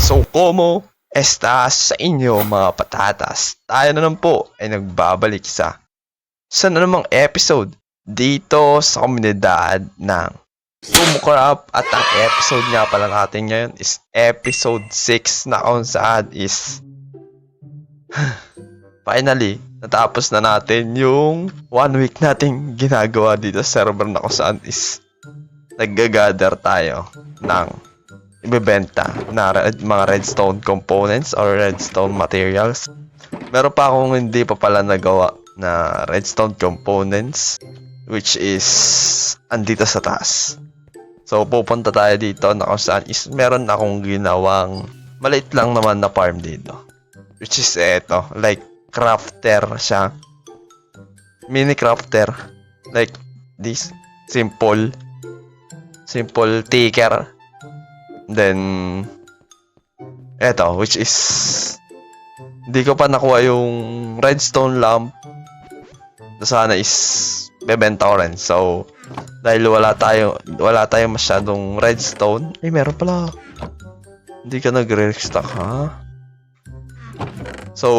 So, como estas sa inyo mga patatas? Tayo na naman po ay nagbabalik sa na namang episode dito sa komunidad ng Sumocraft. At ang episode nga pala natin ngayon is episode 6 na kung saan is finally natapos na natin yung 1 week nating ginagawa dito sa server na kung saan is nag-gather tayo ng ibebenta na mga redstone components or redstone materials. Meron pa akong hindi pa pala nagawa na redstone components, which is andito sa taas. So pupunta tayo dito na kung saan is meron akong ginawang maliit lang naman na farm dito, which is eto, like crafter siya, mini crafter, like this simple ticker. Then eto, which is hindi ko pa nakuha yung redstone lamp na sana is bebenta ko rin. So dahil wala tayo masyadong redstone. Meron pala. Hindi ka nagre-restock, ha? So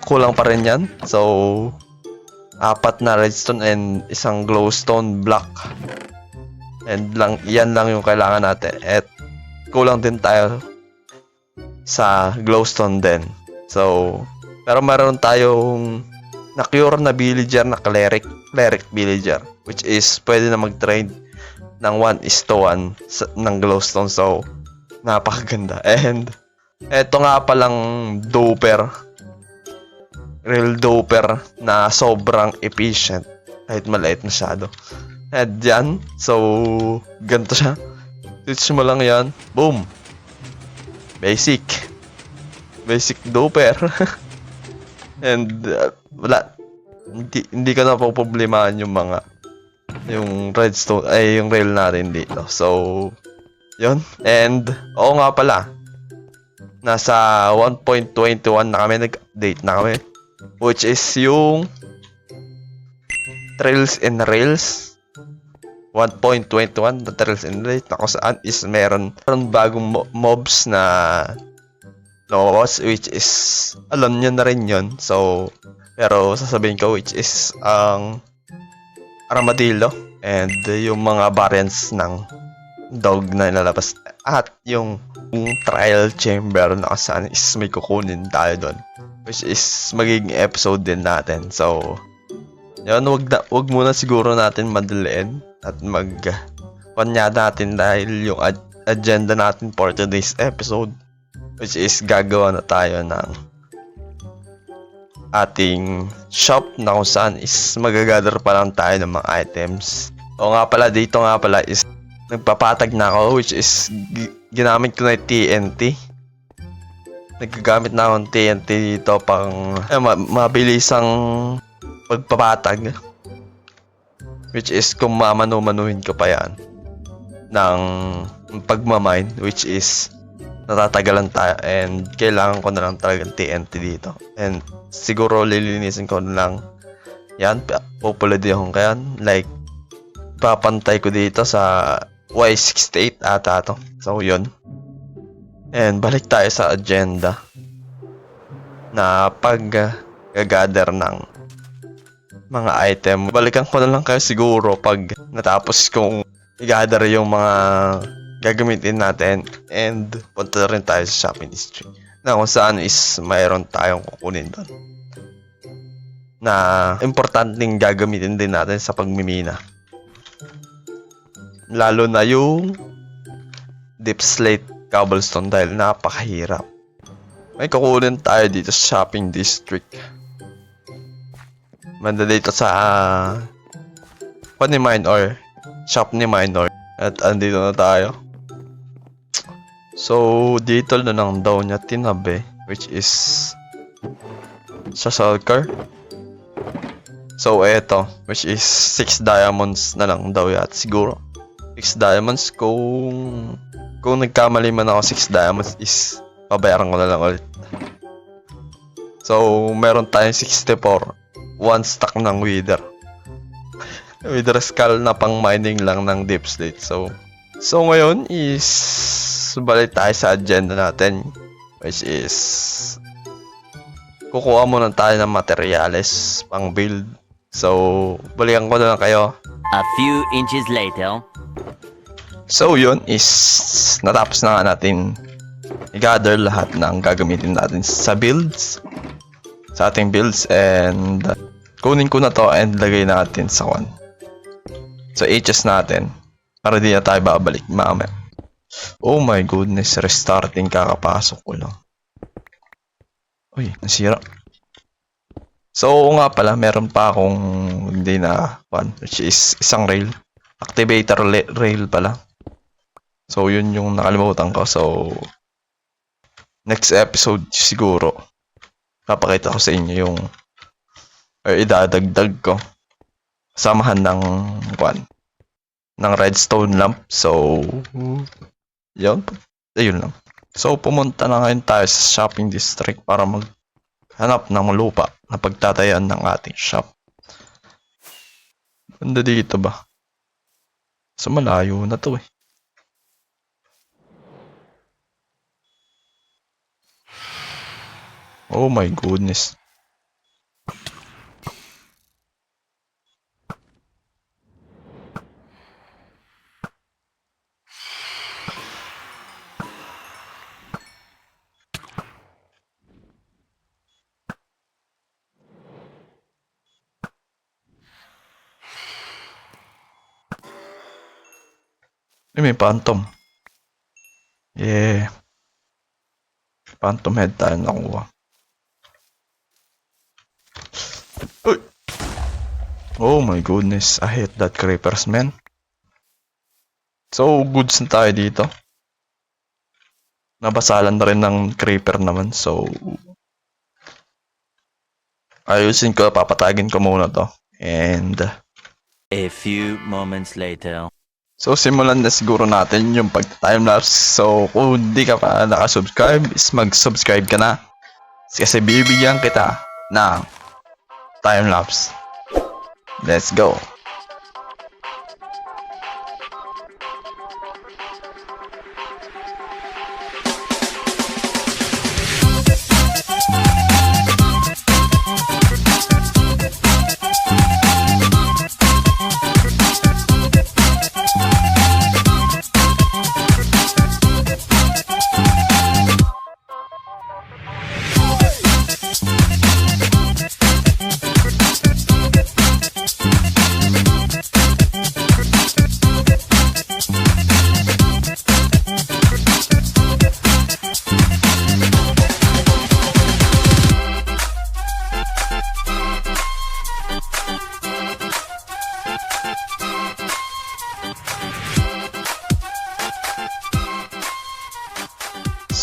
kulang pa rin yan. So 4 na redstone and isang glowstone block. And yan lang yung kailangan natin. At kulang din tayo sa glowstone din. So, pero meron tayong na-cure na villager na cleric villager, which is pwede na mag-trade ng 1:1 ng glowstone. So, napakaganda. And eto nga palang doper, real doper na sobrang efficient kahit maliit masyado. At yan, so ganito siya. Switch mo lang yan. Boom. Basic doper. And wala. Hindi ka na po problemahan yung redstone ay yung rail natin dito. So yun. And oo nga pala, nasa 1.21 na kami, nag-update na kami, which is yung Trails and Rails 1.21 na Trails and Rails na kung saan is meron bagong mobs na lumabas, which is alam nyo na rin yun. So pero sasabihin ko, which is ang armadillo and yung mga variants ng dog na nilalabas, at yung trial chamber na kung saan is may kukunin tayo doon, which is magiging episode din natin. So yun, wag muna siguro natin madaliin at kanya natin dahil yung agenda natin for today's episode, which is gagawa na tayo ng ating shop na kung saan is magagather pa lang tayo ng mga items. O nga pala, dito nga pala is nagpapatag na ako, which is ginamit ko na yung TNT. Nagagamit na akong TNT dito pang mabilisang pagpapatag, which is kung mamanu-manuhin ko pa yan ng pagmamine, which is natatagalan tayo and kailangan ko na lang talagang TNT dito. And siguro lilinisin ko na lang yan, populate yung kaya like papantay ko dito sa Y68 ata to. So yun, and balik tayo sa agenda na pag-gather ng mga item. Balikan ko na lang kayo siguro pag natapos kong i-gather yung mga gagamitin natin and punta rin tayo sa shopping district na kung saan is mayroon tayong kukunin doon na importanteng gagamitin din natin sa pagmimina, lalo na yung deep slate cobblestone dahil napakahirap. May kukunin tayo dito sa shopping district. Banda dito sa ni Minor, shop ni Minor. At andito na tayo. So, dito na lang daw niya tinabi, which is sa shulker. So, eto, which is 6 diamonds na lang daw yata siguro. 6 diamonds, kung nagkamali man ako 6 diamonds is pabayaran ko na lang ulit. So, meron tayong 64. 1 stack ng wither. Wither skull na pang mining lang ng deep slate. So ngayon is balik tayo sa agenda natin, which is kukuha muna tayo ng materials pang build. So, balikan ko na lang kayo. A few inches later. So, yun is natapos na nga natin i-gather lahat ng gagamitin natin sa builds. Sa ating builds, and kunin ko na to and lagay natin sa HS natin para di na tayo babalik mamaya. Oh my goodness, restarting, kakapasok ko lang. Uy, nasira. So nga pala, meron pa akong hindi na which is isang rail, activator rail pala. So yun yung nakalimutan ko. So next episode siguro papakita ko sa inyo yung idadagdag ko samahan ng redstone lamp. So yun lang. So pumunta na ngayon tayo sa shopping district para maghanap ng lupa na pagtatayan ng ating shop. Banda dito ba? So malayo na to eh. Oh my goodness. May phantom. Yeah. Phantom head tayo nakuha. Uy! Oh my goodness, I hate that creepers, man. So, goods na tayo dito. Nabasalan na rin ng creeper naman, so ayusin ko, papatagin ko muna to. And a few moments later. So, simulan na siguro natin yung pag-timelapse. So, kung hindi ka pa nakasubscribe, is mag-subscribe ka na. Kasi bibigyan kita ng timelapse. Let's go.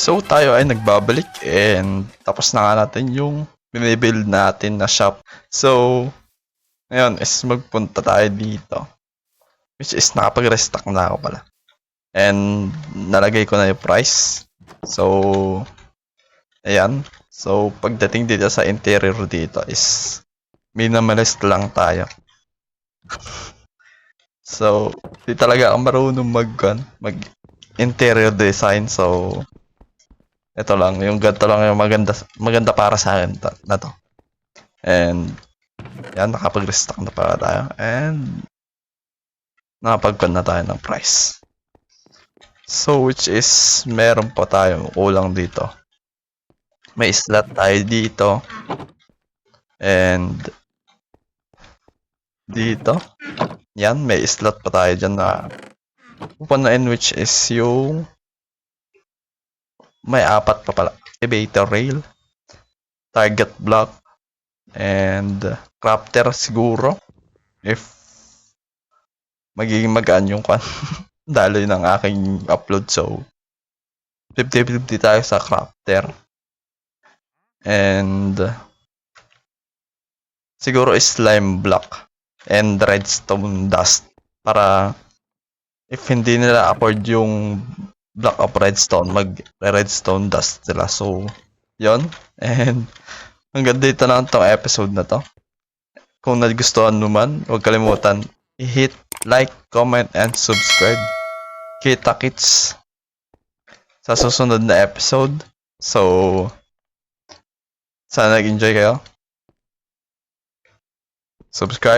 So tayo ay nagbabalik and tapos na nga natin yung binibuild natin na shop. So ngayon is magpunta tayo dito, which is nakapag-restock na ako pala. And nalagay ko na yung price. So ayan. So pagdating dito sa interior dito is minimalist lang tayo. So di talaga ako marunong mag interior design. So ito lang, yung ganito lang yung maganda para sa akin na to. And Yan, nakapag-restock na pala tayo. And nakapag-con na tayo ng price. So, which is, meron pa tayo kulang dito. May slot tayo dito. And dito. Yan, may slot pa tayo dyan na pupunuin, which is yung may 4 pa pala. Activator rail, target block, and crafter siguro. If magiging magaan yung daloy ng aking upload. So, 50-50 tayo sa crafter. And siguro slime block and redstone dust. Para if hindi nila afford yung block of redstone, mag-redstone dust sila. So, yon. And hanggang dito na itong episode na to. Kung nagustuhan naman, huwag kalimutan i-hit like, comment, and subscribe. Kita-kits sa susunod na episode. So, sana nag-enjoy kayo. Subscribe.